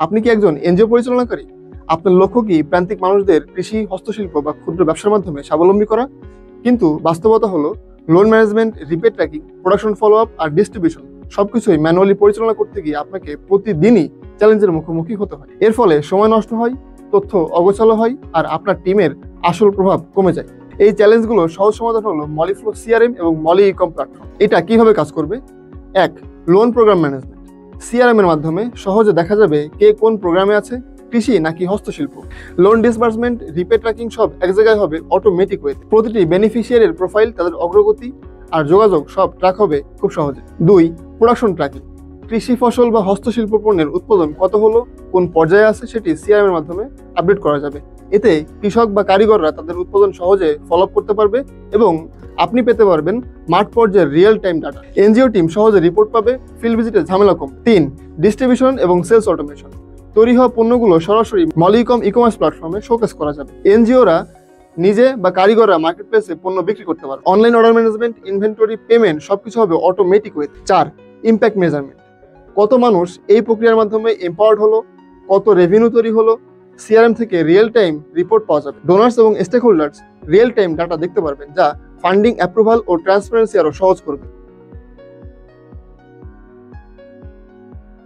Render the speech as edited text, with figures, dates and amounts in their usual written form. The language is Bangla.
আপনি কি একজন এনজিও পরিচালনাকারী? আপনার লক্ষ্য কি প্রান্তিক মানুষদের কৃষি, হস্তশিল্প বা ক্ষুদ্র ব্যবসার মাধ্যমে স্বাবলম্বী করা? কিন্তু বাস্তবতা হলো loan management, repeat tracking, production follow up আর ডিস্ট্রিবিউশন সবকিছুই ম্যানুয়ালি পরিচালনা করতে গিয়ে আপনাকে প্রতিদিনই চ্যালেঞ্জের মুখোমুখি হতে হয়। এর ফলে সময় নষ্ট হয়, তথ্য অগোছালো হয় আর আপনার টিমের আসল প্রভাব কমে যায়। এই চ্যালেঞ্জগুলো সহজ সমাধান হলো মলিফ্লো সিআরএম এবং মলি ইকম প্ল্যাটফর্ম। এটা কিভাবে কাজ করবে? এক, লোন প্রোগ্রাম ম্যানেজমেন্ট। সিআরএম এর মাধ্যমে সহজে দেখা যাবে কে কোন প্রোগ্রামে আছে, কৃষি নাকি হস্তশিল্প। লোন ডিসবার্সমেন্ট, রিপে ট্র্যাকিং সব এক জায়গায় হবে অটোমেটিক ওয়েতে। প্রতিটি বেনিফিশিয়ারির প্রোফাইল, তাদের অগ্রগতি আর যোগাযোগ সব ট্র্যাক হবে খুব সহজে। দুই, প্রোডাকশন ট্র্যাকিং। কৃষি ফসল বা হস্তশিল্প পণ্যের উৎপাদন কত হলো, কোন পর্যায়ে আছে সেটি সিআরএম এর মাধ্যমে আপডেট করা যাবে। এতে কৃষক বা কারিগররা তাদের উৎপাদন সহজে ফলো আপ করতে পারবে এবং আপনি পেতে পারবেন মাঠ পর্যায়ের real time data. NGO team সহজে রিপোর্ট পাবে, ফিল্ড ভিজিটের ঝামেলা কম। তিন, ডিস্ট্রিবিউশন এবং সেলস অটোমেশন। তৈরি হওয়া পণ্যগুলো সরাসরি মলিকম ইকমার্স প্ল্যাটফর্মে শোকেস করা যাবে। এনজিওরা নিজে বা কারিগররা মার্কেট প্লেসে পণ্য বিক্রি করতে পারবে। Online order management, inventory, payment সবকিছু হবে অটোমেটিক ওয়ে। চার, ইম্প্যাক্ট মেজারমেন্ট। কত মানুষ এই প্রক্রিয়ার মাধ্যমে এম্পাওয়ার্ড হলো, কত রেভিনিউ তৈরি হলো, সিআরএম থেকে রিয়েল টাইম রিপোর্ট পাওয়া যাবে। ডোনার্স এবং stakeholders real time data দেখতে পারবেন, যা ফান্ডিং অ্যাপ্রুভাল ও ট্রান্সপারেন্সি আরও সহজ করবে।